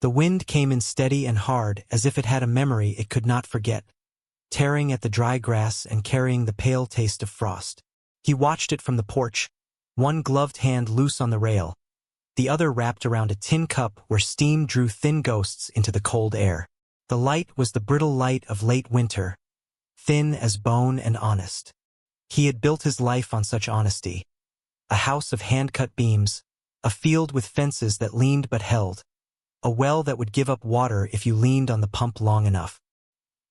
The wind came in steady and hard, as if it had a memory it could not forget, tearing at the dry grass and carrying the pale taste of frost. He watched it from the porch, one gloved hand loose on the rail, the other wrapped around a tin cup where steam drew thin ghosts into the cold air. The light was the brittle light of late winter, thin as bone and honest. He had built his life on such honesty. A house of hand-cut beams, a field with fences that leaned but held, a well that would give up water if you leaned on the pump long enough.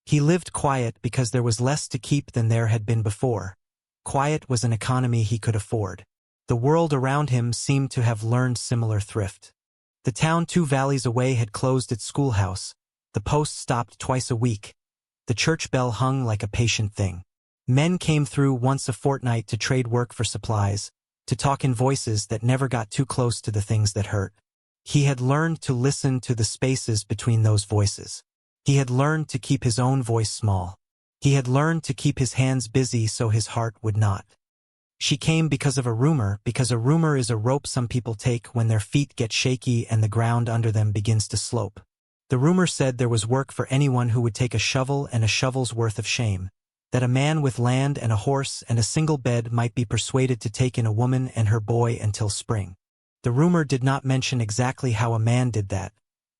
He lived quiet because there was less to keep than there had been before. Quiet was an economy he could afford. The world around him seemed to have learned similar thrift. The town 2 valleys away had closed its schoolhouse. The post stopped twice a week. The church bell hung like a patient thing. Men came through once a fortnight to trade work for supplies, to talk in voices that never got too close to the things that hurt. He had learned to listen to the spaces between those voices. He had learned to keep his own voice small. He had learned to keep his hands busy so his heart would not. She came because of a rumor, because a rumor is a rope some people take when their feet get shaky and the ground under them begins to slope. The rumor said there was work for anyone who would take a shovel and a shovel's worth of shame, that a man with land and a horse and a single bed might be persuaded to take in a woman and her boy until spring. The rumor did not mention exactly how a man did that,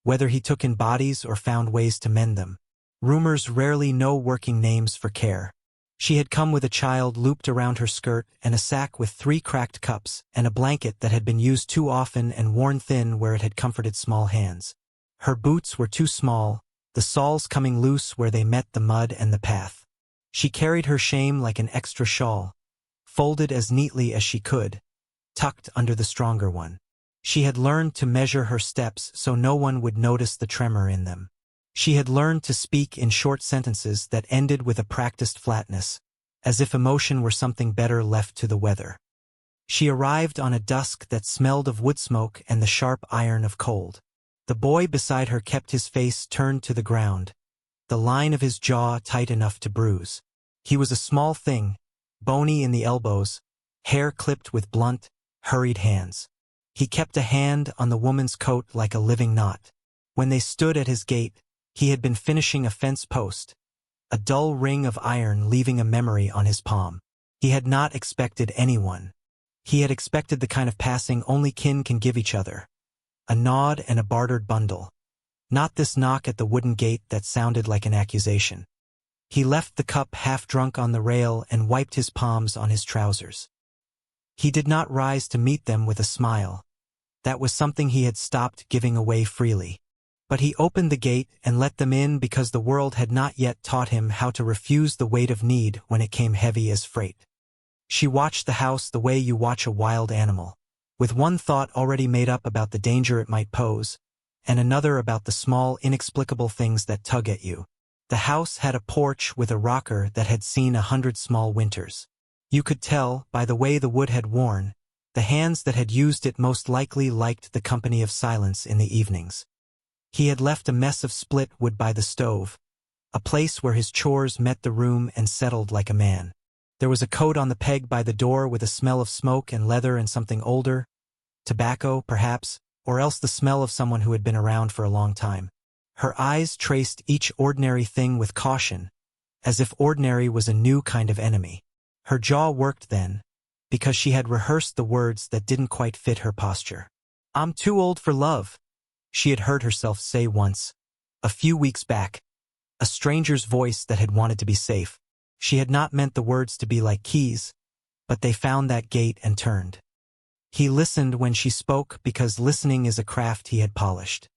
whether he took in bodies or found ways to mend them. Rumors rarely know working names for care. She had come with a child looped around her skirt and a sack with 3 cracked cups and a blanket that had been used too often and worn thin where it had comforted small hands. Her boots were too small, the soles coming loose where they met the mud and the path. She carried her shame like an extra shawl, folded as neatly as she could, tucked under the stronger one. She had learned to measure her steps so no one would notice the tremor in them. She had learned to speak in short sentences that ended with a practiced flatness, as if emotion were something better left to the weather. She arrived on a dusk that smelled of wood smoke and the sharp iron of cold. The boy beside her kept his face turned to the ground, the line of his jaw tight enough to bruise. He was a small thing, bony in the elbows, hair clipped with blunt, hurried hands. He kept a hand on the woman's coat like a living knot. When they stood at his gate, he had been finishing a fence post, a dull ring of iron leaving a memory on his palm. He had not expected anyone. He had expected the kind of passing only kin can give each other. A nod and a bartered bundle. Not this knock at the wooden gate that sounded like an accusation. He left the cup half drunk on the rail and wiped his palms on his trousers. He did not rise to meet them with a smile. That was something he had stopped giving away freely. But he opened the gate and let them in because the world had not yet taught him how to refuse the weight of need when it came heavy as freight. She watched the house the way you watch a wild animal, with one thought already made up about the danger it might pose, and another about the small, inexplicable things that tug at you. The house had a porch with a rocker that had seen 100 small winters. You could tell, by the way the wood had worn, the hands that had used it most likely liked the company of silence in the evenings. He had left a mess of split wood by the stove, a place where his chores met the room and settled like a man. There was a coat on the peg by the door with a smell of smoke and leather and something older, tobacco, perhaps, or else the smell of someone who had been around for a long time. Her eyes traced each ordinary thing with caution, as if ordinary was a new kind of enemy. Her jaw worked then, because she had rehearsed the words that didn't quite fit her posture. "I'm too old for love," she had heard herself say once, a few weeks back, a stranger's voice that had wanted to be safe. She had not meant the words to be like keys, but they found that gate and turned. He listened when she spoke because listening is a craft he had polished.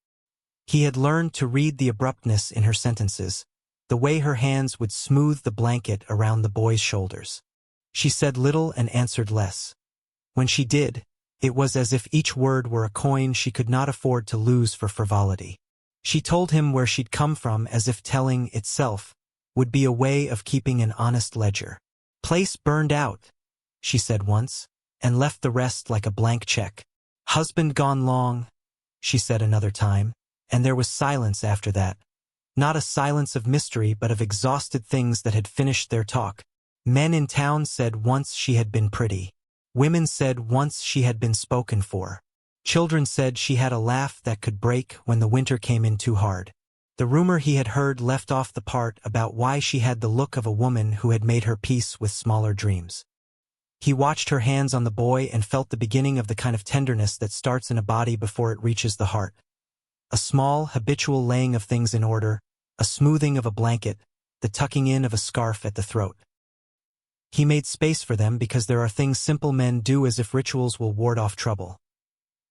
He had learned to read the abruptness in her sentences, the way her hands would smooth the blanket around the boy's shoulders. She said little and answered less. When she did, it was as if each word were a coin she could not afford to lose for frivolity. She told him where she'd come from as if telling itself would be a way of keeping an honest ledger. "Place burned out," she said once, and left the rest like a blank check. "Husband gone long," she said another time, and there was silence after that. Not a silence of mystery but of exhausted things that had finished their talk. Men in town said once she had been pretty. Women said once she had been spoken for. Children said she had a laugh that could break when the winter came in too hard. The rumor he had heard left off the part about why she had the look of a woman who had made her peace with smaller dreams. He watched her hands on the boy and felt the beginning of the kind of tenderness that starts in a body before it reaches the heart. A small, habitual laying of things in order, a smoothing of a blanket, the tucking in of a scarf at the throat. He made space for them because there are things simple men do as if rituals will ward off trouble.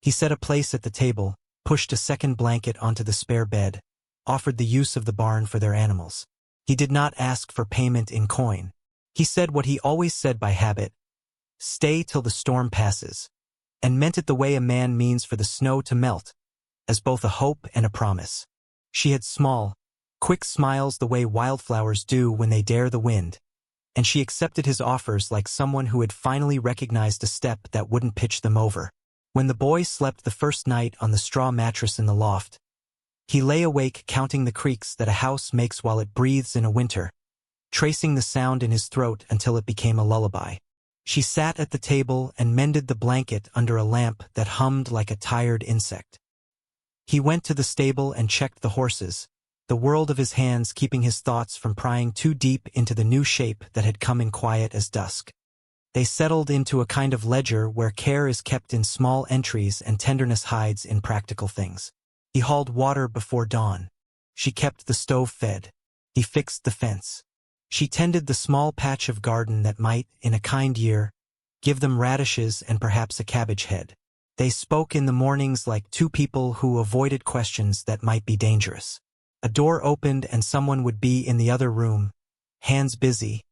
He set a place at the table, pushed a second blanket onto the spare bed, offered the use of the barn for their animals. He did not ask for payment in coin. He said what he always said by habit, "Stay till the storm passes," and meant it the way a man means for the snow to melt, as both a hope and a promise. She had small, quick smiles the way wildflowers do when they dare the wind, and she accepted his offers like someone who had finally recognized a step that wouldn't pitch them over. When the boy slept the first night on the straw mattress in the loft, he lay awake counting the creaks that a house makes while it breathes in a winter, tracing the sound in his throat until it became a lullaby. She sat at the table and mended the blanket under a lamp that hummed like a tired insect. He went to the stable and checked the horses, the world of his hands keeping his thoughts from prying too deep into the new shape that had come in quiet as dusk. They settled into a kind of ledger where care is kept in small entries and tenderness hides in practical things. He hauled water before dawn. She kept the stove fed. He fixed the fence. She tended the small patch of garden that might, in a kind year, give them radishes and perhaps a cabbage head. They spoke in the mornings like two people who avoided questions that might be dangerous. A door opened and someone would be in the other room, hands busy,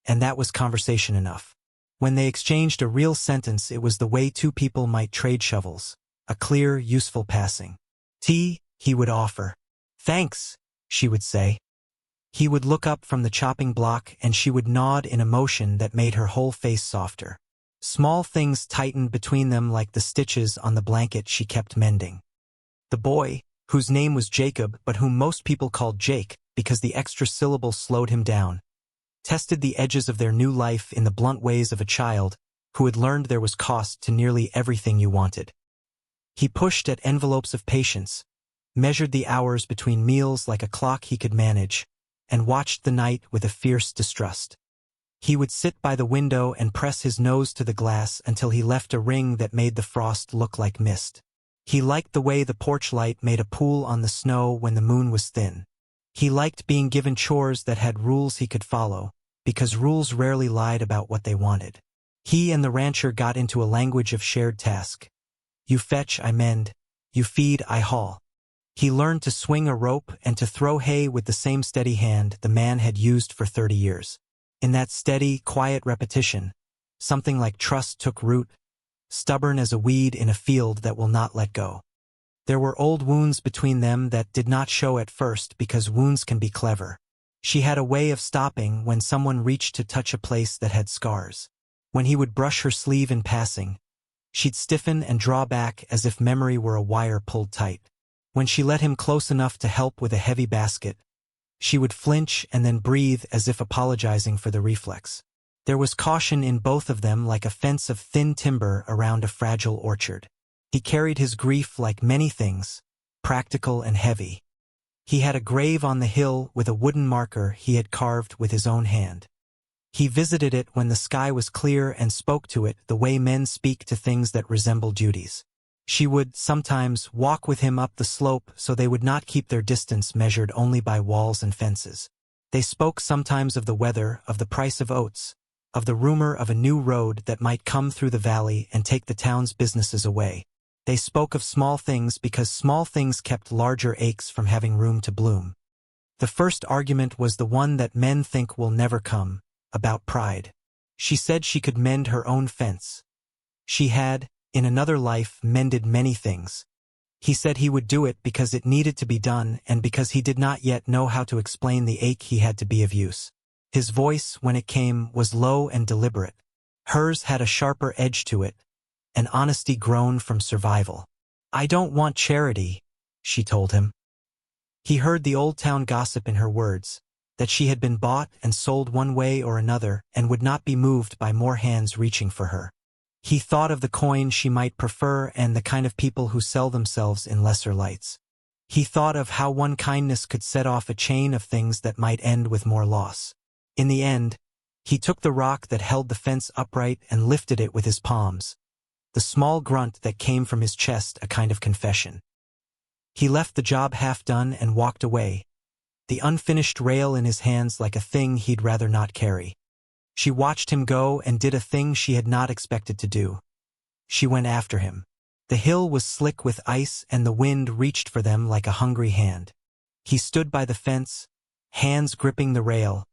and that was conversation enough. When they exchanged a real sentence, it was the way two people might trade shovels, a clear, useful passing. "Tea," he would offer. "Thanks," she would say. He would look up from the chopping block and she would nod in a motion that made her whole face softer. Small things tightened between them like the stitches on the blanket she kept mending. The boy, whose name was Jacob but whom most people called Jake because the extra syllable slowed him down, tested the edges of their new life in the blunt ways of a child who had learned there was cost to nearly everything you wanted. He pushed at envelopes of patience, measured the hours between meals like a clock he could manage, and watched the night with a fierce distrust. He would sit by the window and press his nose to the glass until he left a ring that made the frost look like mist. He liked the way the porch light made a pool on the snow when the moon was thin. He liked being given chores that had rules he could follow, because rules rarely lied about what they wanted. He and the rancher got into a language of shared task. You fetch, I mend. You feed, I haul. He learned to swing a rope and to throw hay with the same steady hand the man had used for 30 years. In that steady, quiet repetition, something like trust took root, stubborn as a weed in a field that will not let go. There were old wounds between them that did not show at first because wounds can be clever. She had a way of stopping when someone reached to touch a place that had scars. When he would brush her sleeve in passing, she'd stiffen and draw back as if memory were a wire pulled tight. When she let him close enough to help with a heavy basket, she would flinch and then breathe as if apologizing for the reflex. There was caution in both of them like a fence of thin timber around a fragile orchard. He carried his grief like many things, practical and heavy. He had a grave on the hill with a wooden marker he had carved with his own hand. He visited it when the sky was clear and spoke to it the way men speak to things that resemble duties. She would, sometimes, walk with him up the slope so they would not keep their distance measured only by walls and fences. They spoke sometimes of the weather, of the price of oats, of the rumor of a new road that might come through the valley and take the town's businesses away. They spoke of small things because small things kept larger aches from having room to bloom. The first argument was the one that men think will never come, about pride. She said she could mend her own fence. She had, in another life, mended many things. He said he would do it because it needed to be done and because he did not yet know how to explain the ache he had to be of use. His voice, when it came, was low and deliberate. Hers had a sharper edge to it, an honesty grown from survival. "I don't want charity," she told him. He heard the old town gossip in her words, that she had been bought and sold one way or another and would not be moved by more hands reaching for her. He thought of the coin she might prefer and the kind of people who sell themselves in lesser lights. He thought of how one kindness could set off a chain of things that might end with more loss. In the end, he took the rock that held the fence upright and lifted it with his palms, the small grunt that came from his chest a kind of confession. He left the job half done and walked away, the unfinished rail in his hands like a thing he'd rather not carry. She watched him go and did a thing she had not expected to do. She went after him. The hill was slick with ice and the wind reached for them like a hungry hand. He stood by the fence, hands gripping the rail,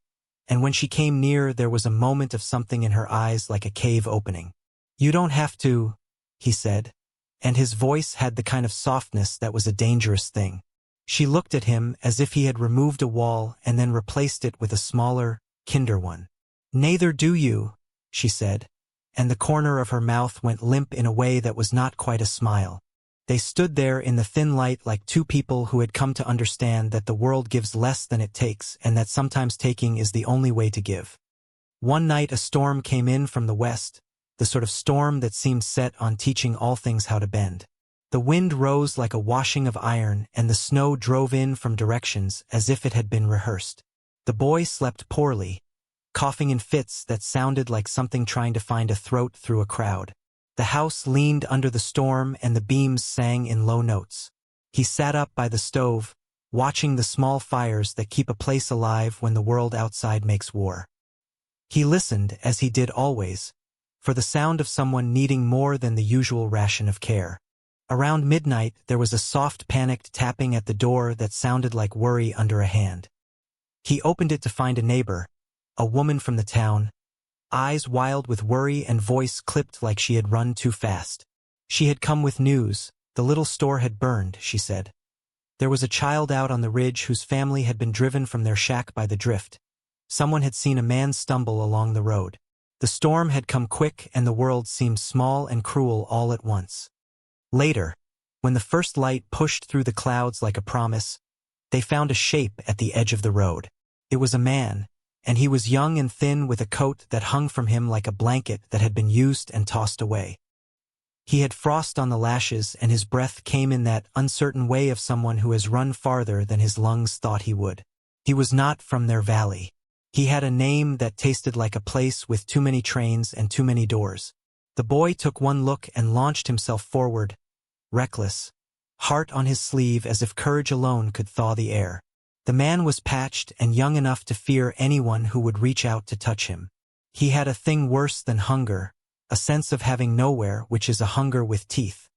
and when she came near there was a moment of something in her eyes like a cave opening. "You don't have to," he said, and his voice had the kind of softness that was a dangerous thing. She looked at him as if he had removed a wall and then replaced it with a smaller, kinder one. "Neither do you," she said, and the corner of her mouth went limp in a way that was not quite a smile. They stood there in the thin light like two people who had come to understand that the world gives less than it takes and that sometimes taking is the only way to give. One night a storm came in from the west, the sort of storm that seemed set on teaching all things how to bend. The wind rose like a washing of iron and the snow drove in from directions as if it had been rehearsed. The boy slept poorly, coughing in fits that sounded like something trying to find a throat through a crowd. The house leaned under the storm and the beams sang in low notes. He sat up by the stove, watching the small fires that keep a place alive when the world outside makes war. He listened, as he did always, for the sound of someone needing more than the usual ration of care. Around midnight there was a soft panicked tapping at the door that sounded like worry under a hand. He opened it to find a neighbor, a woman from the town, eyes wild with worry and voice clipped like she had run too fast. She had come with news. The little store had burned, she said. There was a child out on the ridge whose family had been driven from their shack by the drift. Someone had seen a man stumble along the road. The storm had come quick and the world seemed small and cruel all at once. Later, when the first light pushed through the clouds like a promise, they found a shape at the edge of the road. It was a man, and he was young and thin with a coat that hung from him like a blanket that had been used and tossed away. He had frost on the lashes and his breath came in that uncertain way of someone who has run farther than his lungs thought he would. He was not from their valley. He had a name that tasted like a place with too many trains and too many doors. The boy took one look and launched himself forward, reckless, heart on his sleeve as if courage alone could thaw the air. The man was patched and young enough to fear anyone who would reach out to touch him. He had a thing worse than hunger, a sense of having nowhere, which is a hunger with teeth.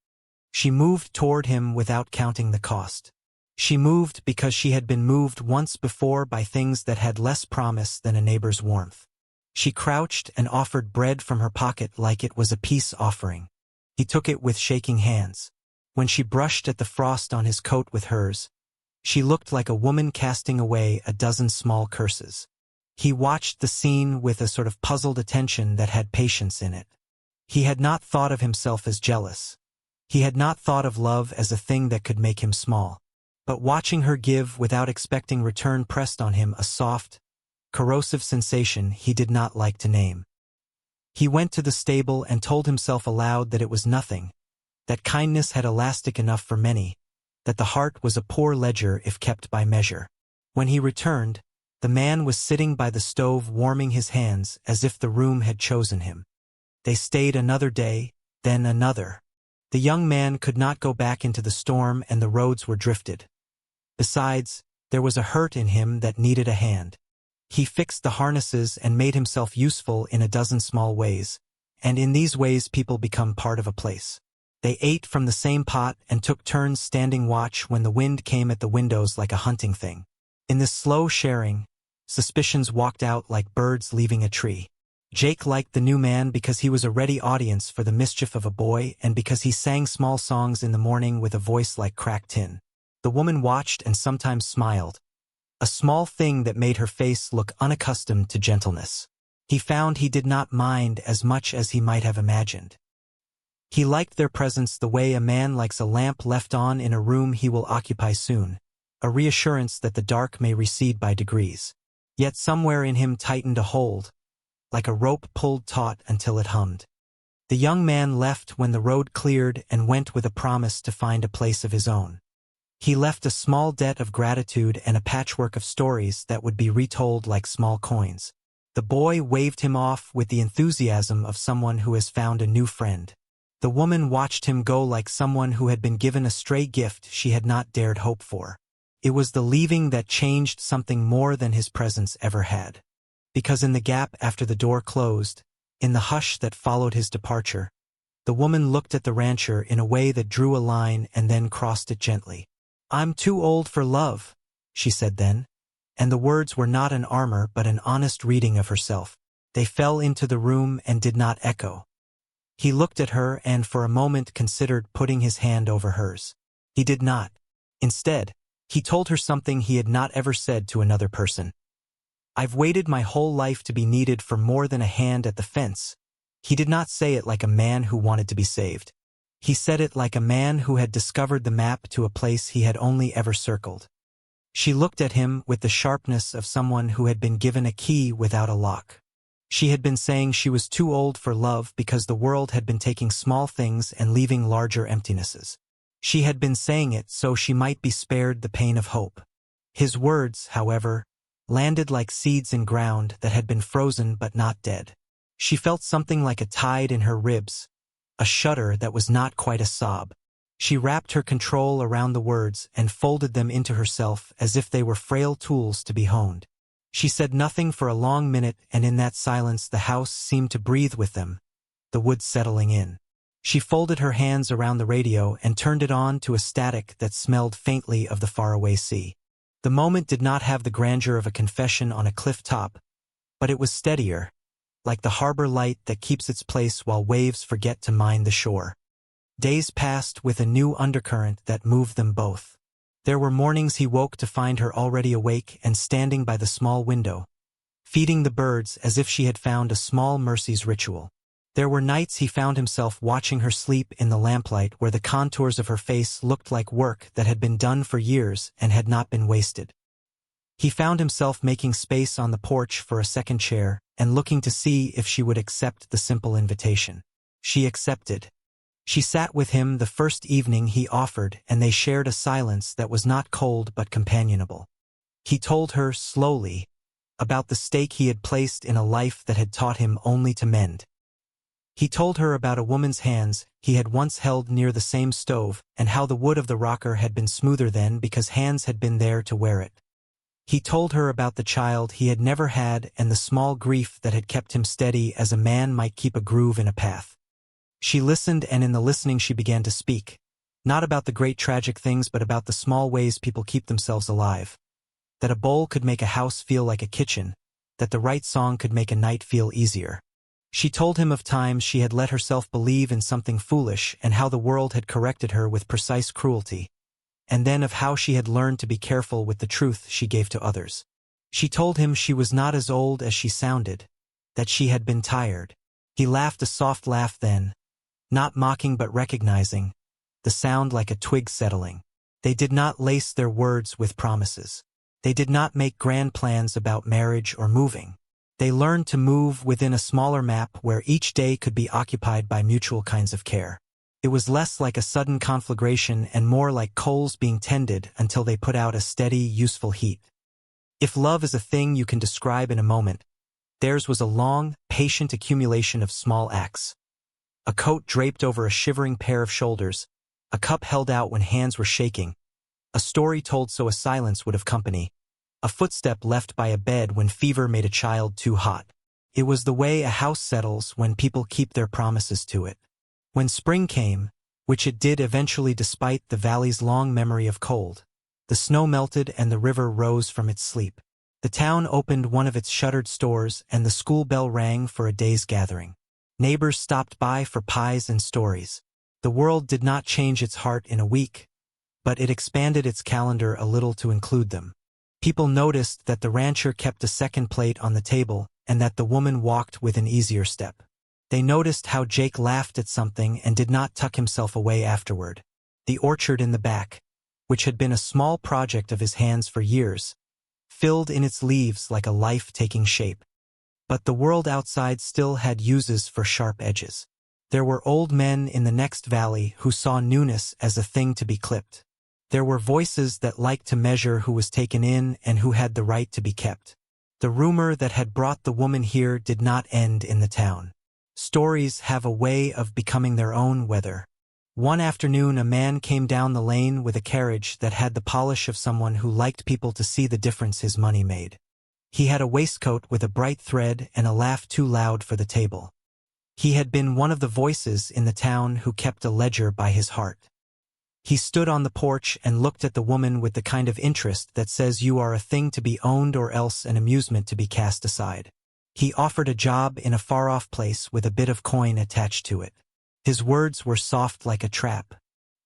She moved toward him without counting the cost. She moved because she had been moved once before by things that had less promise than a neighbor's warmth. She crouched and offered bread from her pocket like it was a peace offering. He took it with shaking hands. When she brushed at the frost on his coat with hers, she looked like a woman casting away a dozen small curses. He watched the scene with a sort of puzzled attention that had patience in it. He had not thought of himself as jealous. He had not thought of love as a thing that could make him small. But watching her give without expecting return pressed on him a soft, corrosive sensation he did not like to name. He went to the stable and told himself aloud that it was nothing, that kindness had elastic enough for many, that the heart was a poor ledger if kept by measure. When he returned, the man was sitting by the stove warming his hands as if the room had chosen him. They stayed another day, then another. The young man could not go back into the storm and the roads were drifted. Besides, there was a hurt in him that needed a hand. He fixed the harnesses and made himself useful in a dozen small ways, and in these ways people become part of a place. They ate from the same pot and took turns standing watch when the wind came at the windows like a hunting thing. In this slow sharing, suspicions walked out like birds leaving a tree. Jake liked the new man because he was a ready audience for the mischief of a boy and because he sang small songs in the morning with a voice like cracked tin. The woman watched and sometimes smiled, a small thing that made her face look unaccustomed to gentleness. He found he did not mind as much as he might have imagined. He liked their presence the way a man likes a lamp left on in a room he will occupy soon, a reassurance that the dark may recede by degrees. Yet somewhere in him tightened a hold, like a rope pulled taut until it hummed. The young man left when the road cleared and went with a promise to find a place of his own. He left a small debt of gratitude and a patchwork of stories that would be retold like small coins. The boy waved him off with the enthusiasm of someone who has found a new friend. The woman watched him go like someone who had been given a stray gift she had not dared hope for. It was the leaving that changed something more than his presence ever had. Because in the gap after the door closed, in the hush that followed his departure, the woman looked at the rancher in a way that drew a line and then crossed it gently. "I'm too old for love," she said then, and the words were not an armor but an honest reading of herself. They fell into the room and did not echo. He looked at her and for a moment considered putting his hand over hers. He did not. Instead, he told her something he had not ever said to another person. "I've waited my whole life to be needed for more than a hand at the fence." He did not say it like a man who wanted to be saved. He said it like a man who had discovered the map to a place he had only ever circled. She looked at him with the sharpness of someone who had been given a key without a lock. She had been saying she was too old for love because the world had been taking small things and leaving larger emptinesses. She had been saying it so she might be spared the pain of hope. His words, however, landed like seeds in ground that had been frozen but not dead. She felt something like a tide in her ribs, a shudder that was not quite a sob. She wrapped her control around the words and folded them into herself as if they were frail tools to be honed. She said nothing for a long minute, and in that silence the house seemed to breathe with them, the woods settling in. She folded her hands around the radio and turned it on to a static that smelled faintly of the faraway sea. The moment did not have the grandeur of a confession on a cliff top, but it was steadier, like the harbor light that keeps its place while waves forget to mind the shore. Days passed with a new undercurrent that moved them both. There were mornings he woke to find her already awake and standing by the small window, feeding the birds as if she had found a small mercy's ritual. There were nights he found himself watching her sleep in the lamplight where the contours of her face looked like work that had been done for years and had not been wasted. He found himself making space on the porch for a second chair and looking to see if she would accept the simple invitation. She accepted. She sat with him the first evening he offered, and they shared a silence that was not cold but companionable. He told her, slowly, about the stake he had placed in a life that had taught him only to mend. He told her about a woman's hands he had once held near the same stove, and how the wood of the rocker had been smoother then because hands had been there to wear it. He told her about the child he had never had and the small grief that had kept him steady as a man might keep a groove in a path. She listened, and in the listening she began to speak, not about the great tragic things but about the small ways people keep themselves alive. That a bowl could make a house feel like a kitchen, that the right song could make a night feel easier. She told him of times she had let herself believe in something foolish and how the world had corrected her with precise cruelty, and then of how she had learned to be careful with the truth she gave to others. She told him she was not as old as she sounded, that she had been tired. He laughed a soft laugh then, not mocking but recognizing, the sound like a twig settling. They did not lace their words with promises. They did not make grand plans about marriage or moving. They learned to move within a smaller map where each day could be occupied by mutual kinds of care. It was less like a sudden conflagration and more like coals being tended until they put out a steady, useful heat. If love is a thing you can describe in a moment, theirs was a long, patient accumulation of small acts. A coat draped over a shivering pair of shoulders, a cup held out when hands were shaking, a story told so a silence would have company, a footstep left by a bed when fever made a child too hot. It was the way a house settles when people keep their promises to it. When spring came, which it did eventually despite the valley's long memory of cold, the snow melted and the river rose from its sleep. The town opened one of its shuttered stores and the school bell rang for a day's gathering. Neighbors stopped by for pies and stories. The world did not change its heart in a week, but it expanded its calendar a little to include them. People noticed that the rancher kept a second plate on the table and that the woman walked with an easier step. They noticed how Jake laughed at something and did not tuck himself away afterward. The orchard in the back, which had been a small project of his hands for years, filled in its leaves like a life taking shape. But the world outside still had uses for sharp edges. There were old men in the next valley who saw newness as a thing to be clipped. There were voices that liked to measure who was taken in and who had the right to be kept. The rumor that had brought the woman here did not end in the town. Stories have a way of becoming their own weather. One afternoon a man came down the lane with a carriage that had the polish of someone who liked people to see the difference his money made. He had a waistcoat with a bright thread and a laugh too loud for the table. He had been one of the voices in the town who kept a ledger by his heart. He stood on the porch and looked at the woman with the kind of interest that says you are a thing to be owned or else an amusement to be cast aside. He offered a job in a far-off place with a bit of coin attached to it. His words were soft like a trap.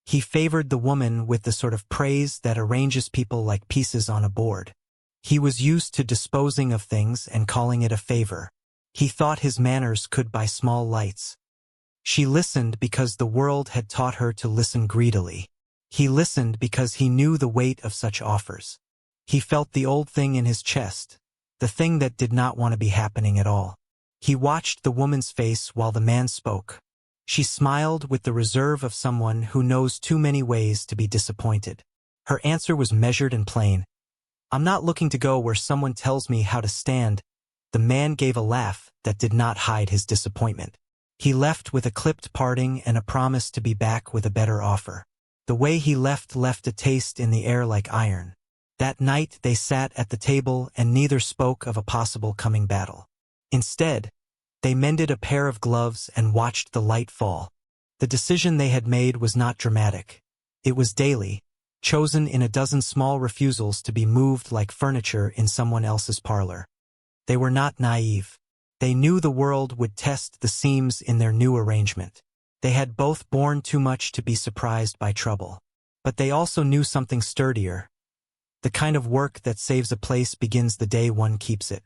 He favored the woman with the sort of praise that arranges people like pieces on a board. He was used to disposing of things and calling it a favor. He thought his manners could buy small lights. She listened because the world had taught her to listen greedily. He listened because he knew the weight of such offers. He felt the old thing in his chest, the thing that did not want to be happening at all. He watched the woman's face while the man spoke. She smiled with the reserve of someone who knows too many ways to be disappointed. Her answer was measured and plain. "I'm not looking to go where someone tells me how to stand." The man gave a laugh that did not hide his disappointment. He left with a clipped parting and a promise to be back with a better offer. The way he left a taste in the air like iron. That night they sat at the table and neither spoke of a possible coming battle. Instead, they mended a pair of gloves and watched the light fall. The decision they had made was not dramatic. It was daily, chosen in a dozen small refusals to be moved like furniture in someone else's parlor. They were not naive. They knew the world would test the seams in their new arrangement. They had both borne too much to be surprised by trouble. But they also knew something sturdier. The kind of work that saves a place begins the day one keeps it.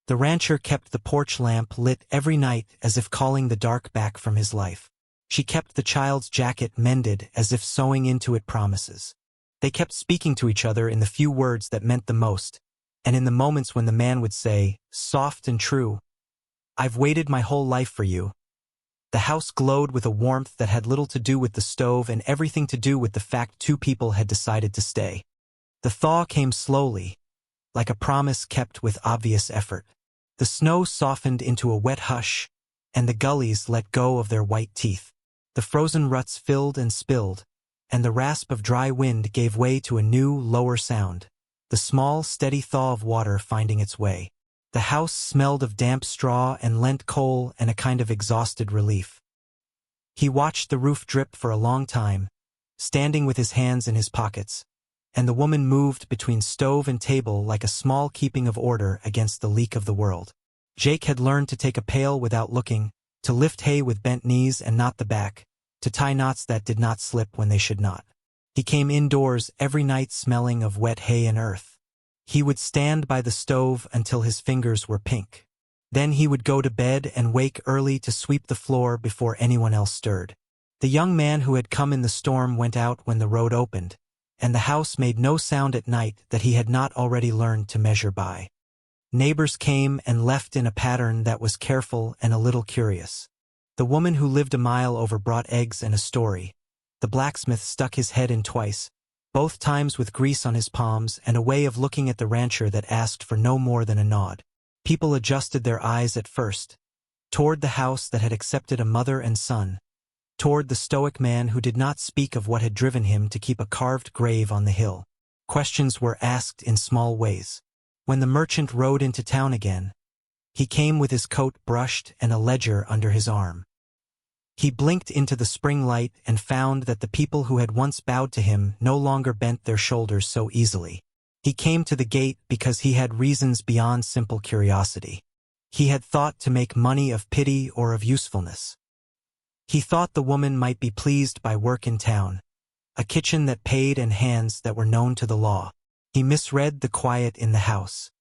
The rancher kept the porch lamp lit every night as if calling the dark back from his life. She kept the child's jacket mended as if sewing into it promises. They kept speaking to each other in the few words that meant the most, and in the moments when the man would say, soft and true, "I've waited my whole life for you." The house glowed with a warmth that had little to do with the stove and everything to do with the fact two people had decided to stay. The thaw came slowly, like a promise kept with obvious effort. The snow softened into a wet hush, and the gullies let go of their white teeth. The frozen ruts filled and spilled, and the rasp of dry wind gave way to a new, lower sound. The small, steady thaw of water finding its way. The house smelled of damp straw and lent coal and a kind of exhausted relief. He watched the roof drip for a long time, standing with his hands in his pockets, and the woman moved between stove and table like a small keeping of order against the leak of the world. Jake had learned to take a pail without looking, to lift hay with bent knees and not the back, to tie knots that did not slip when they should not. He came indoors every night smelling of wet hay and earth. He would stand by the stove until his fingers were pink. Then he would go to bed and wake early to sweep the floor before anyone else stirred. The young man who had come in the storm went out when the road opened, and the house made no sound at night that he had not already learned to measure by. Neighbors came and left in a pattern that was careful and a little curious. The woman who lived a mile over brought eggs and a story. The blacksmith stuck his head in twice, both times with grease on his palms and a way of looking at the rancher that asked for no more than a nod. People adjusted their eyes at first, toward the house that had accepted a mother and son, toward the stoic man who did not speak of what had driven him to keep a carved grave on the hill. Questions were asked in small ways. When the merchant rode into town again, he came with his coat brushed and a ledger under his arm. He blinked into the spring light and found that the people who had once bowed to him no longer bent their shoulders so easily. He came to the gate because he had reasons beyond simple curiosity. He had thought to make money of pity or of usefulness. He thought the woman might be pleased by work in town, a kitchen that paid and hands that were known to the law. He misread the quiet in the house.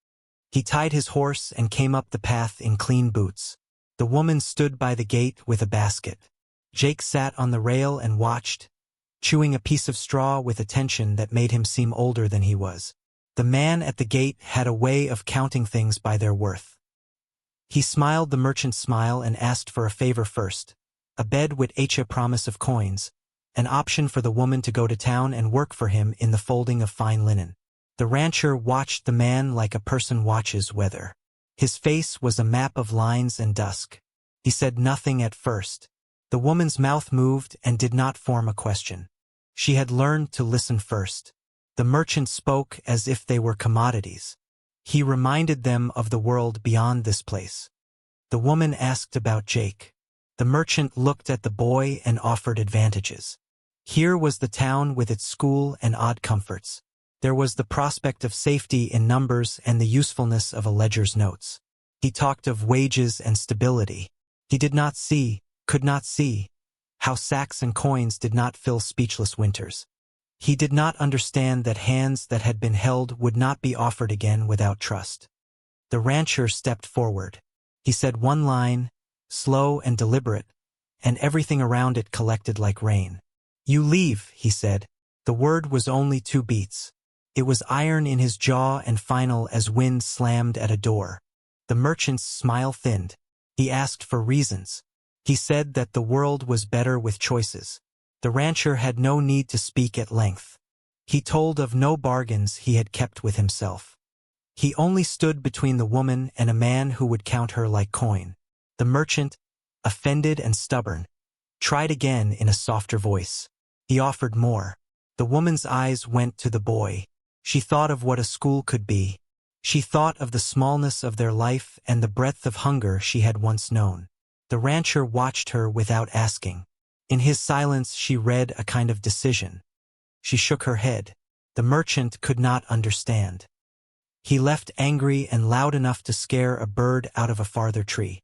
He tied his horse and came up the path in clean boots. The woman stood by the gate with a basket. Jake sat on the rail and watched, chewing a piece of straw with attention that made him seem older than he was. The man at the gate had a way of counting things by their worth. He smiled the merchant's smile and asked for a favor first, a bed with a promise of coins, an option for the woman to go to town and work for him in the folding of fine linen. The rancher watched the man like a person watches weather. His face was a map of lines and dusk. He said nothing at first. The woman's mouth moved and did not form a question. She had learned to listen first. The merchant spoke as if they were commodities. He reminded them of the world beyond this place. The woman asked about Jake. The merchant looked at the boy and offered advantages. Here was the town with its school and odd comforts. There was the prospect of safety in numbers and the usefulness of a ledger's notes. He talked of wages and stability. He could not see, how sacks and coins did not fill speechless winters. He did not understand that hands that had been held would not be offered again without trust. The rancher stepped forward. He said one line, slow and deliberate, and everything around it collected like rain. "You leave," he said. The word was only 2 beats. It was iron in his jaw and final as wind slammed at a door. The merchant's smile thinned. He asked for reasons. He said that the world was better with choices. The rancher had no need to speak at length. He told of no bargains he had kept with himself. He only stood between the woman and a man who would count her like coin. The merchant, offended and stubborn, tried again in a softer voice. He offered more. The woman's eyes went to the boy. She thought of what a school could be. She thought of the smallness of their life and the breadth of hunger she had once known. The rancher watched her without asking. In his silence she read a kind of decision. She shook her head. The merchant could not understand. He left angry and loud enough to scare a bird out of a farther tree.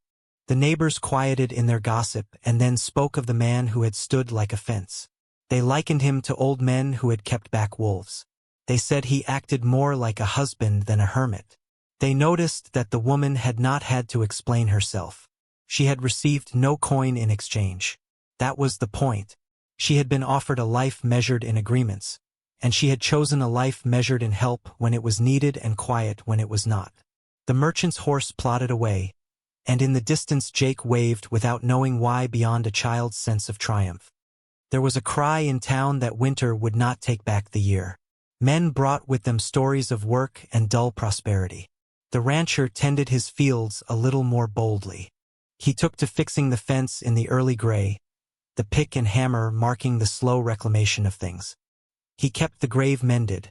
The neighbors quieted in their gossip and then spoke of the man who had stood like a fence. They likened him to old men who had kept back wolves. They said he acted more like a husband than a hermit. They noticed that the woman had not had to explain herself. She had received no coin in exchange. That was the point. She had been offered a life measured in agreements, and she had chosen a life measured in help when it was needed and quiet when it was not. The merchant's horse plodded away, and in the distance Jake waved without knowing why beyond a child's sense of triumph. There was a cry in town that winter would not take back the year. Men brought with them stories of work and dull prosperity. The rancher tended his fields a little more boldly. He took to fixing the fence in the early gray, the pick and hammer marking the slow reclamation of things. He kept the grave mended,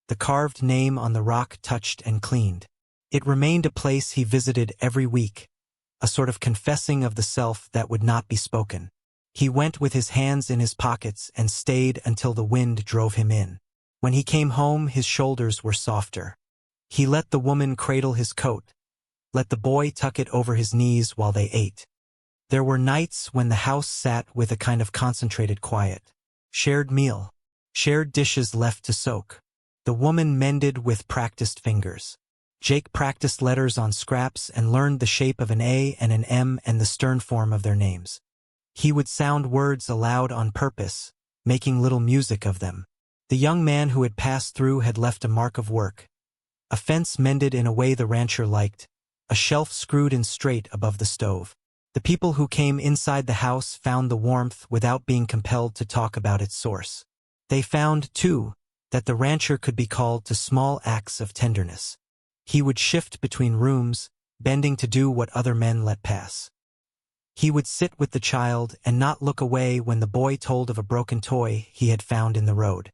the carved name on the rock touched and cleaned. It remained a place he visited every week, a sort of confessing of the self that would not be spoken. He went with his hands in his pockets and stayed until the wind drove him in. When he came home, his shoulders were softer. He let the woman cradle his coat, let the boy tuck it over his knees while they ate. There were nights when the house sat with a kind of concentrated quiet. Shared meal, shared dishes left to soak. The woman mended with practiced fingers. Jake practiced letters on scraps and learned the shape of an A and an M and the stern form of their names. He would sound words aloud on purpose, making little music of them. The young man who had passed through had left a mark of work. A fence mended in a way the rancher liked, a shelf screwed in straight above the stove. The people who came inside the house found the warmth without being compelled to talk about its source. They found, too, that the rancher could be called to small acts of tenderness. He would shift between rooms, bending to do what other men let pass. He would sit with the child and not look away when the boy told of a broken toy he had found in the road.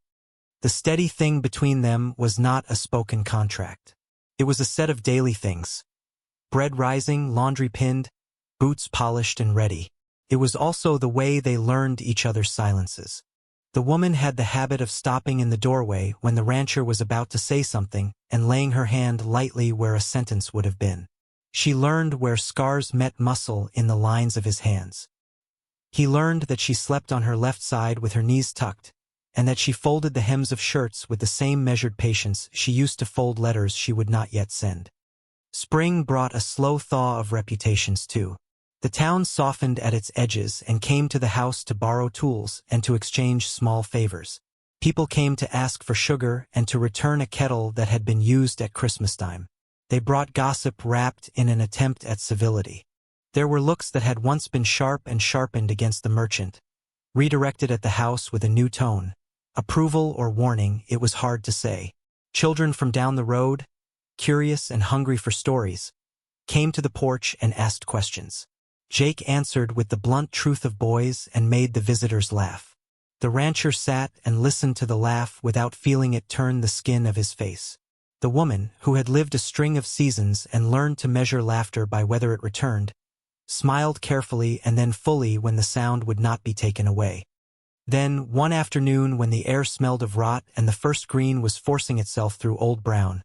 The steady thing between them was not a spoken contract. It was a set of daily things. Bread rising, laundry pinned, boots polished and ready. It was also the way they learned each other's silences. The woman had the habit of stopping in the doorway when the rancher was about to say something and laying her hand lightly where a sentence would have been. She learned where scars met muscle in the lines of his hands. He learned that she slept on her left side with her knees tucked, and that she folded the hems of shirts with the same measured patience she used to fold letters she would not yet send. Spring brought a slow thaw of reputations too. The town softened at its edges and came to the house to borrow tools and to exchange small favors. People came to ask for sugar and to return a kettle that had been used at Christmas time. They brought gossip wrapped in an attempt at civility. There were looks that had once been sharp and sharpened against the merchant, redirected at the house with a new tone. Approval or warning, it was hard to say. Children from down the road, curious and hungry for stories, came to the porch and asked questions. Jake answered with the blunt truth of boys and made the visitors laugh. The rancher sat and listened to the laugh without feeling it turn the skin of his face. The woman, who had lived a string of seasons and learned to measure laughter by whether it returned, smiled carefully and then fully when the sound would not be taken away. Then, one afternoon when the air smelled of rot and the first green was forcing itself through old brown,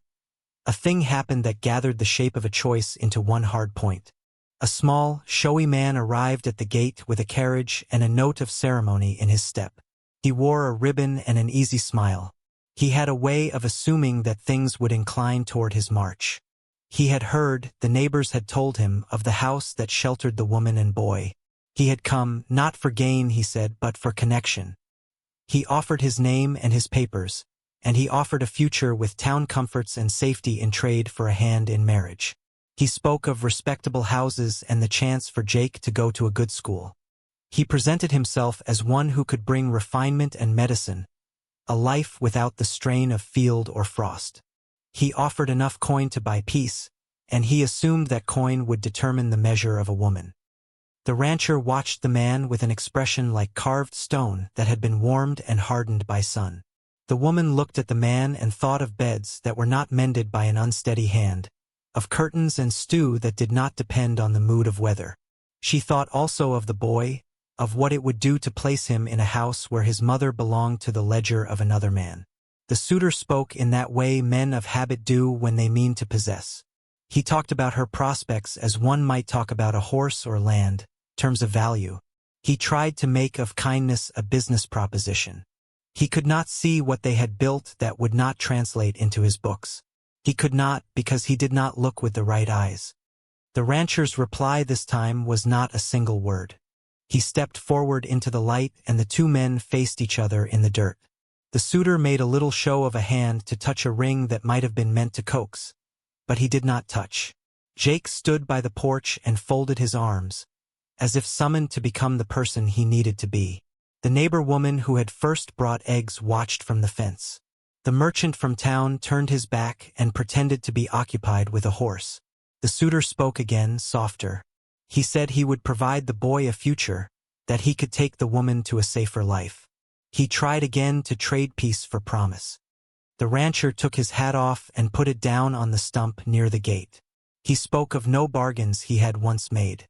a thing happened that gathered the shape of a choice into one hard point. A small, showy man arrived at the gate with a carriage and a note of ceremony in his step. He wore a ribbon and an easy smile. He had a way of assuming that things would incline toward his march. He had heard, the neighbors had told him, of the house that sheltered the woman and boy. He had come, not for gain, he said, but for connection. He offered his name and his papers, and he offered a future with town comforts and safety in trade for a hand in marriage. He spoke of respectable houses and the chance for Jake to go to a good school. He presented himself as one who could bring refinement and medicine, a life without the strain of field or frost. He offered enough coin to buy peace, and he assumed that coin would determine the measure of a woman. The rancher watched the man with an expression like carved stone that had been warmed and hardened by sun. The woman looked at the man and thought of beds that were not mended by an unsteady hand, of curtains and stew that did not depend on the mood of weather. She thought also of the boy, of what it would do to place him in a house where his mother belonged to the ledger of another man. The suitor spoke in that way men of habit do when they mean to possess. He talked about her prospects as one might talk about a horse or land, terms of value. He tried to make of kindness a business proposition. He could not see what they had built that would not translate into his books. He could not because he did not look with the right eyes. The rancher's reply this time was not a single word. He stepped forward into the light and the two men faced each other in the dirt. The suitor made a little show of a hand to touch a ring that might have been meant to coax, but he did not touch. Jake stood by the porch and folded his arms, as if summoned to become the person he needed to be. The neighbor woman who had first brought eggs watched from the fence. The merchant from town turned his back and pretended to be occupied with a horse. The suitor spoke again, softer. He said he would provide the boy a future, that he could take the woman to a safer life. He tried again to trade peace for promise. The rancher took his hat off and put it down on the stump near the gate. He spoke of no bargains he had once made.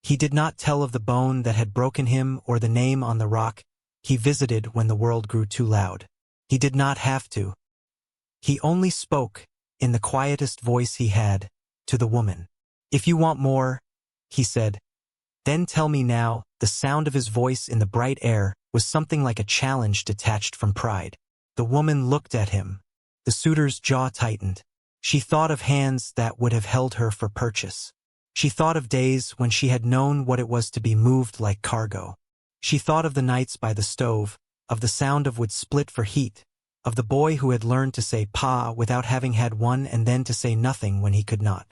He did not tell of the bone that had broken him or the name on the rock he visited when the world grew too loud. He did not have to. He only spoke, in the quietest voice he had, to the woman. "If you want more," he said, "then tell me now." The sound of his voice in the bright air was something like a challenge detached from pride. The woman looked at him. The suitor's jaw tightened. She thought of hands that would have held her for purchase. She thought of days when she had known what it was to be moved like cargo. She thought of the nights by the stove, of the sound of wood split for heat, of the boy who had learned to say pa without having had one and then to say nothing when he could not.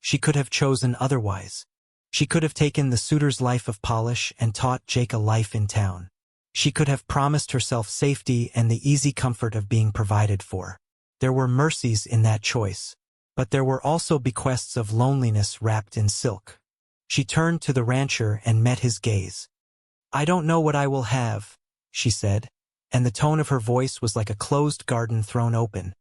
She could have chosen otherwise. She could have taken the suitor's life of polish and taught Jake a life in town. She could have promised herself safety and the easy comfort of being provided for. There were mercies in that choice, but there were also bequests of loneliness wrapped in silk. She turned to the rancher and met his gaze. "I don't know what I will have," she said, and the tone of her voice was like a closed garden thrown open.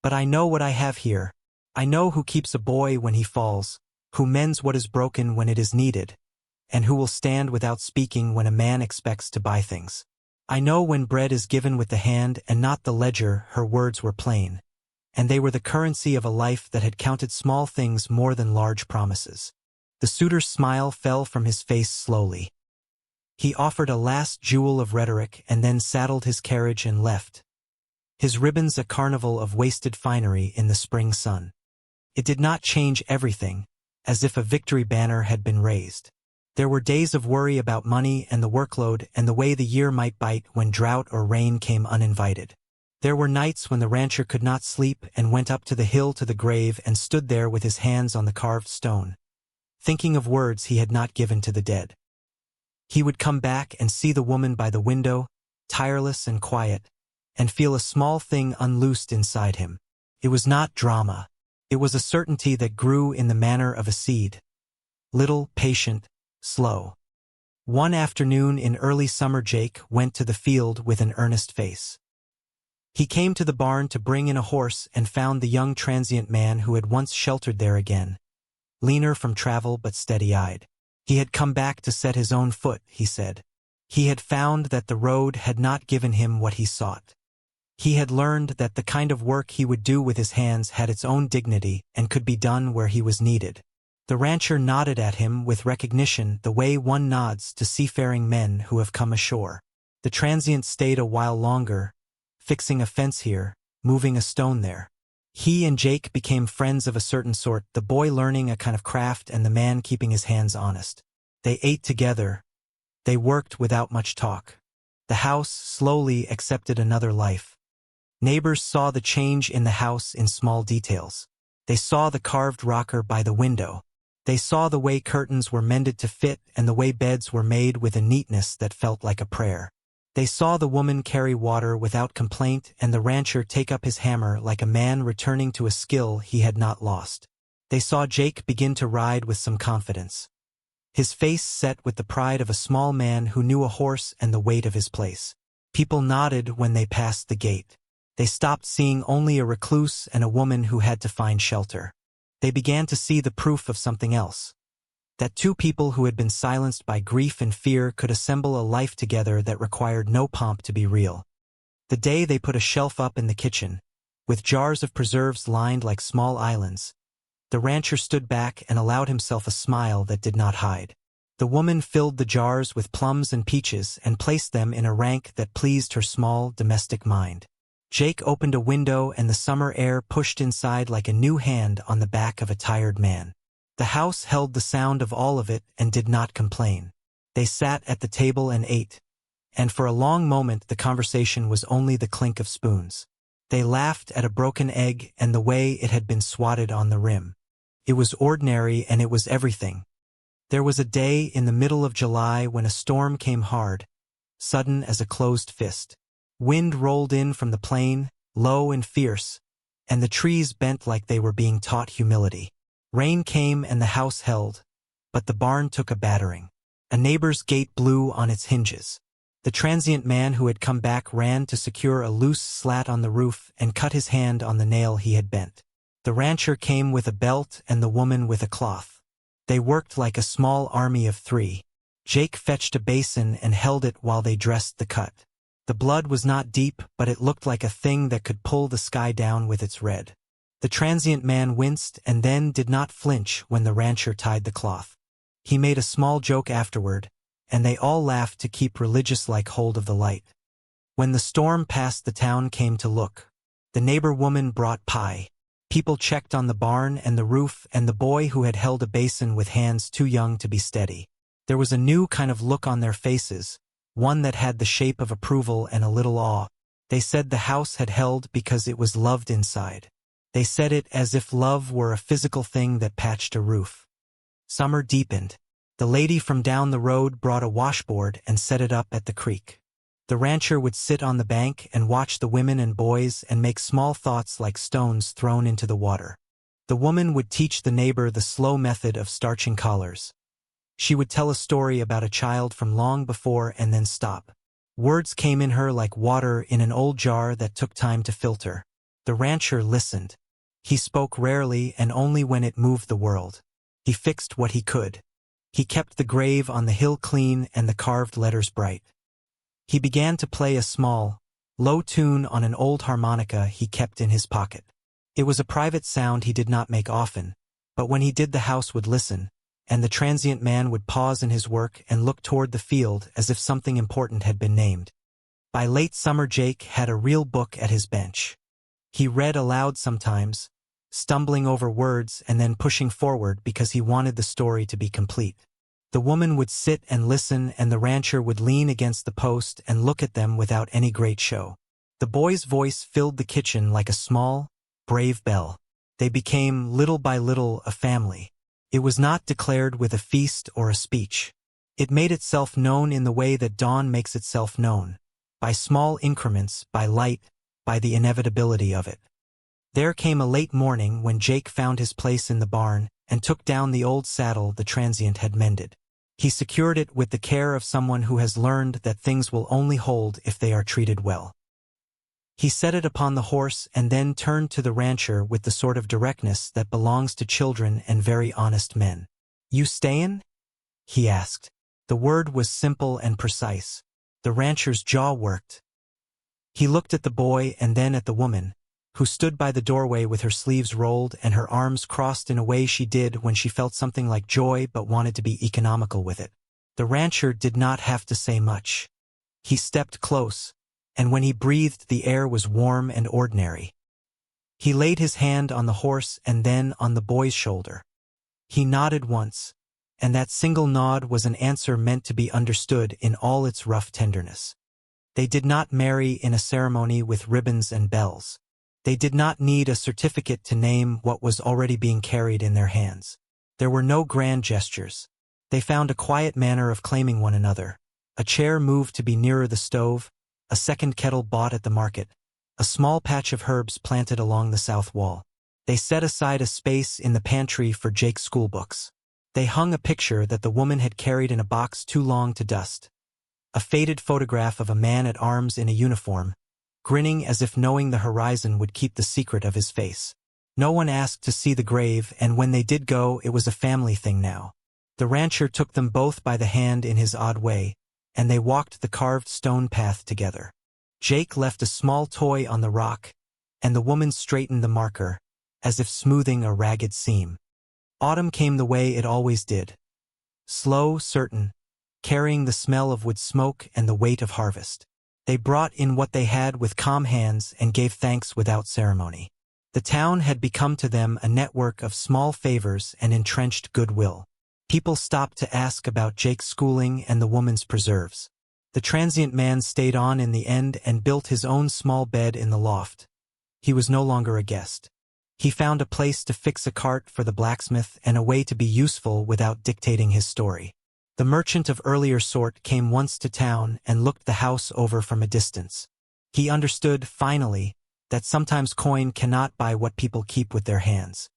"But I know what I have here. I know who keeps a boy when he falls, who mends what is broken when it is needed, and who will stand without speaking when a man expects to buy things. I know when bread is given with the hand and not the ledger." Her words were plain, and they were the currency of a life that had counted small things more than large promises. The suitor's smile fell from his face slowly. He offered a last jewel of rhetoric and then saddled his carriage and left, his ribbons a carnival of wasted finery in the spring sun. It did not change everything, as if a victory banner had been raised. There were days of worry about money and the workload and the way the year might bite when drought or rain came uninvited. There were nights when the rancher could not sleep and went up to the hill to the grave and stood there with his hands on the carved stone, thinking of words he had not given to the dead. He would come back and see the woman by the window, tireless and quiet, and feel a small thing unloosed inside him. It was not drama. It was a certainty that grew in the manner of a seed. Little, patient, slow. One afternoon in early summer, Jake went to the field with an earnest face. He came to the barn to bring in a horse and found the young transient man who had once sheltered there again, leaner from travel but steady-eyed. He had come back to set his own foot, he said. He had found that the road had not given him what he sought. He had learned that the kind of work he would do with his hands had its own dignity and could be done where he was needed. The rancher nodded at him with recognition, the way one nods to seafaring men who have come ashore. The transient stayed a while longer, fixing a fence here, moving a stone there. He and Jake became friends of a certain sort, the boy learning a kind of craft and the man keeping his hands honest. They ate together. They worked without much talk. The house slowly accepted another life. Neighbors saw the change in the house in small details. They saw the carved rocker by the window. They saw the way curtains were mended to fit and the way beds were made with a neatness that felt like a prayer. They saw the woman carry water without complaint and the rancher take up his hammer like a man returning to a skill he had not lost. They saw Jake begin to ride with some confidence. His face set with the pride of a small man who knew a horse and the weight of his place. People nodded when they passed the gate. They stopped seeing only a recluse and a woman who had to find shelter. They began to see the proof of something else. That two people who had been silenced by grief and fear could assemble a life together that required no pomp to be real. The day they put a shelf up in the kitchen, with jars of preserves lined like small islands, the rancher stood back and allowed himself a smile that did not hide. The woman filled the jars with plums and peaches and placed them in a rank that pleased her small, domestic mind. Jake opened a window and the summer air pushed inside like a new hand on the back of a tired man. The house held the sound of all of it and did not complain. They sat at the table and ate, and for a long moment the conversation was only the clink of spoons. They laughed at a broken egg and the way it had been swatted on the rim. It was ordinary and it was everything. There was a day in the middle of July when a storm came hard, sudden as a closed fist. Wind rolled in from the plain, low and fierce, and the trees bent like they were being taught humility. Rain came and the house held, but the barn took a battering. A neighbor's gate blew on its hinges. The transient man who had come back ran to secure a loose slat on the roof and cut his hand on the nail he had bent. The rancher came with a belt and the woman with a cloth. They worked like a small army of three. Jake fetched a basin and held it while they dressed the cut. The blood was not deep, but it looked like a thing that could pull the sky down with its red. The transient man winced and then did not flinch when the rancher tied the cloth. He made a small joke afterward, and they all laughed to keep religious-like hold of the light. When the storm passed, the town came to look. The neighbor woman brought pie. People checked on the barn and the roof and the boy who had held a basin with hands too young to be steady. There was a new kind of look on their faces, one that had the shape of approval and a little awe. They said the house had held because it was loved inside. They said it as if love were a physical thing that patched a roof. Summer deepened. The lady from down the road brought a washboard and set it up at the creek. The rancher would sit on the bank and watch the women and boys and make small thoughts like stones thrown into the water. The woman would teach the neighbor the slow method of starching collars. She would tell a story about a child from long before and then stop. Words came in her like water in an old jar that took time to filter. The rancher listened. He spoke rarely and only when it moved the world. He fixed what he could. He kept the grave on the hill clean and the carved letters bright. He began to play a small, low tune on an old harmonica he kept in his pocket. It was a private sound he did not make often, but when he did the house would listen, and the transient man would pause in his work and look toward the field as if something important had been named. By late summer, Jake had a real book at his bench. He read aloud sometimes, stumbling over words and then pushing forward because he wanted the story to be complete. The woman would sit and listen and the rancher would lean against the post and look at them without any great show. The boy's voice filled the kitchen like a small, brave bell. They became, little by little, a family. It was not declared with a feast or a speech. It made itself known in the way that dawn makes itself known, by small increments, by light, by the inevitability of it. There came a late morning when Jake found his place in the barn and took down the old saddle the transient had mended. He secured it with the care of someone who has learned that things will only hold if they are treated well. He set it upon the horse and then turned to the rancher with the sort of directness that belongs to children and very honest men. "You stayin'?" he asked. The word was simple and precise. The rancher's jaw worked. He looked at the boy and then at the woman, who stood by the doorway with her sleeves rolled and her arms crossed in a way she did when she felt something like joy but wanted to be economical with it. The rancher did not have to say much. He stepped close, and when he breathed the air was warm and ordinary. He laid his hand on the horse and then on the boy's shoulder. He nodded once, and that single nod was an answer meant to be understood in all its rough tenderness. They did not marry in a ceremony with ribbons and bells. They did not need a certificate to name what was already being carried in their hands. There were no grand gestures. They found a quiet manner of claiming one another. A chair moved to be nearer the stove, a second kettle bought at the market, a small patch of herbs planted along the south wall. They set aside a space in the pantry for Jake's schoolbooks. They hung a picture that the woman had carried in a box too long to dust. A faded photograph of a man at arms in a uniform, grinning as if knowing the horizon would keep the secret of his face. No one asked to see the grave, and when they did go, it was a family thing now. The rancher took them both by the hand in his odd way, and they walked the carved stone path together. Jake left a small toy on the rock, and the woman straightened the marker, as if smoothing a ragged seam. Autumn came the way it always did. Slow, certain, carrying the smell of wood smoke and the weight of harvest. They brought in what they had with calm hands and gave thanks without ceremony. The town had become to them a network of small favors and entrenched goodwill. People stopped to ask about Jake's schooling and the woman's preserves. The transient man stayed on in the end and built his own small bed in the loft. He was no longer a guest. He found a place to fix a cart for the blacksmith and a way to be useful without dictating his story. The merchant of earlier sort came once to town and looked the house over from a distance. He understood, finally, that sometimes coin cannot buy what people keep with their hands.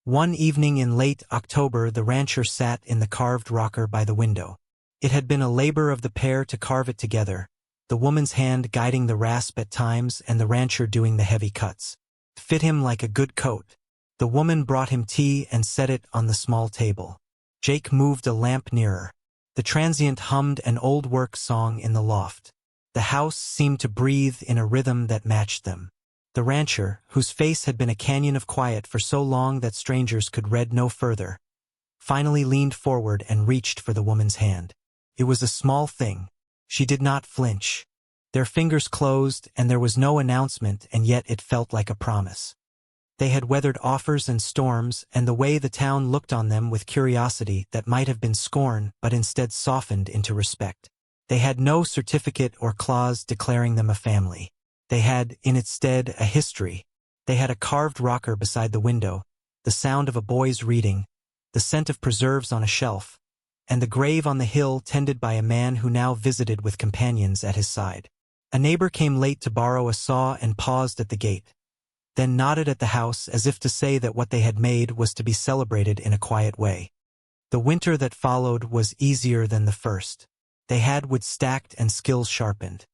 One evening in late October, the rancher sat in the carved rocker by the window. It had been a labor of the pair to carve it together, the woman's hand guiding the rasp at times and the rancher doing the heavy cuts. Fit him like a good coat. The woman brought him tea and set it on the small table. Jake moved a lamp nearer. The transient hummed an old work song in the loft. The house seemed to breathe in a rhythm that matched them. The rancher, whose face had been a canyon of quiet for so long that strangers could read no further, finally leaned forward and reached for the woman's hand. It was a small thing. She did not flinch. Their fingers closed, and there was no announcement, and yet it felt like a promise. They had weathered offers and storms, and the way the town looked on them with curiosity that might have been scorn but instead softened into respect. They had no certificate or clause declaring them a family. They had, in its stead, a history. They had a carved rocker beside the window, the sound of a boy's reading, the scent of preserves on a shelf, and the grave on the hill tended by a man who now visited with companions at his side. A neighbor came late to borrow a saw and paused at the gate, then nodded at the house as if to say that what they had made was to be celebrated in a quiet way. The winter that followed was easier than the first. They had wood stacked and skills sharpened.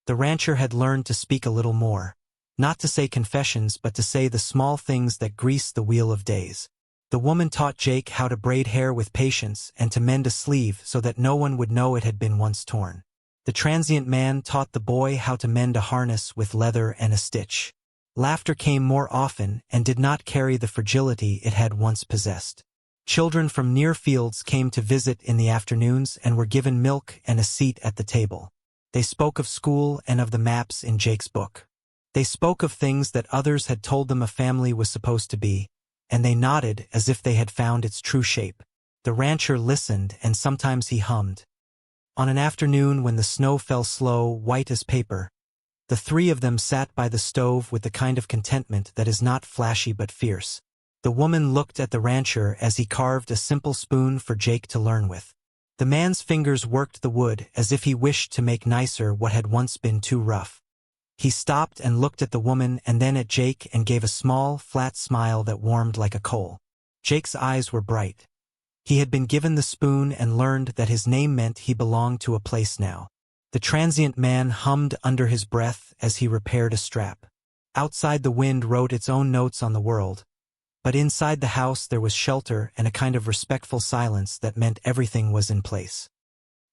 The rancher had learned to speak a little more, not to say confessions but to say the small things that grease the wheel of days. The woman taught Jake how to braid hair with patience and to mend a sleeve so that no one would know it had been once torn. The transient man taught the boy how to mend a harness with leather and a stitch. Laughter came more often and did not carry the fragility it had once possessed. Children from near fields came to visit in the afternoons and were given milk and a seat at the table. They spoke of school and of the maps in Jake's book. They spoke of things that others had told them a family was supposed to be, and they nodded as if they had found its true shape. The rancher listened, and sometimes he hummed. On an afternoon when the snow fell slow, white as paper, the three of them sat by the stove with the kind of contentment that is not flashy but fierce. The woman looked at the rancher as he carved a simple spoon for Jake to learn with. The man's fingers worked the wood as if he wished to make nicer what had once been too rough. He stopped and looked at the woman and then at Jake and gave a small, flat smile that warmed like a coal. Jake's eyes were bright. He had been given the spoon and learned that his name meant he belonged to a place now. The transient man hummed under his breath as he repaired a strap. Outside the wind wrote its own notes on the world. But inside the house there was shelter and a kind of respectful silence that meant everything was in place.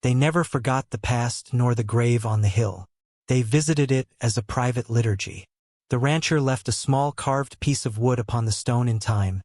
They never forgot the past nor the grave on the hill. They visited it as a private liturgy. The rancher left a small carved piece of wood upon the stone in time,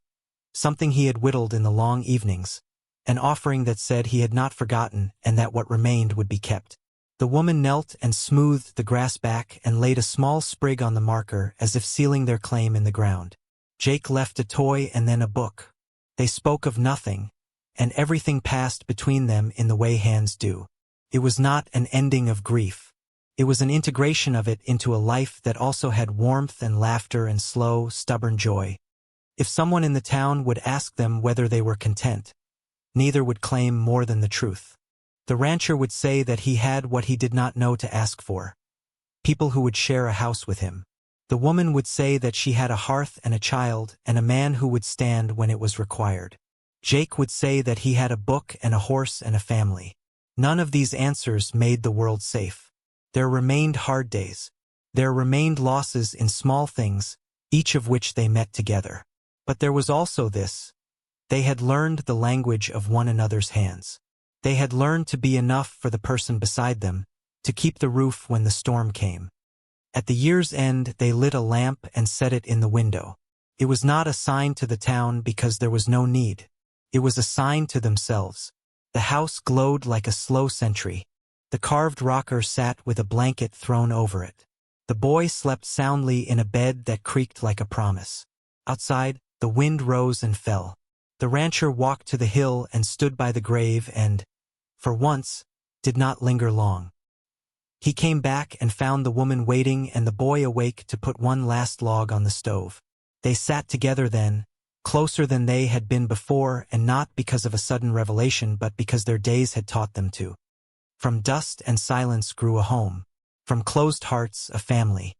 something he had whittled in the long evenings, an offering that said he had not forgotten and that what remained would be kept. The woman knelt and smoothed the grass back and laid a small sprig on the marker as if sealing their claim in the ground. Jake left a toy and then a book. They spoke of nothing, and everything passed between them in the way hands do. It was not an ending of grief. It was an integration of it into a life that also had warmth and laughter and slow, stubborn joy. If someone in the town would ask them whether they were content, neither would claim more than the truth. The rancher would say that he had what he did not know to ask for, people who would share a house with him. The woman would say that she had a hearth and a child and a man who would stand when it was required. Jake would say that he had a book and a horse and a family. None of these answers made the world safe. There remained hard days. There remained losses in small things, each of which they met together. But there was also this. They had learned the language of one another's hands. They had learned to be enough for the person beside them, to keep the roof when the storm came. At the year's end they lit a lamp and set it in the window. It was not a sign to the town because there was no need. It was a sign to themselves. The house glowed like a slow sentry. The carved rocker sat with a blanket thrown over it. The boy slept soundly in a bed that creaked like a promise. Outside, the wind rose and fell. The rancher walked to the hill and stood by the grave and, for once, did not linger long. He came back and found the woman waiting and the boy awake to put one last log on the stove. They sat together then, closer than they had been before, and not because of a sudden revelation but because their days had taught them to. From dust and silence grew a home. From closed hearts, a family.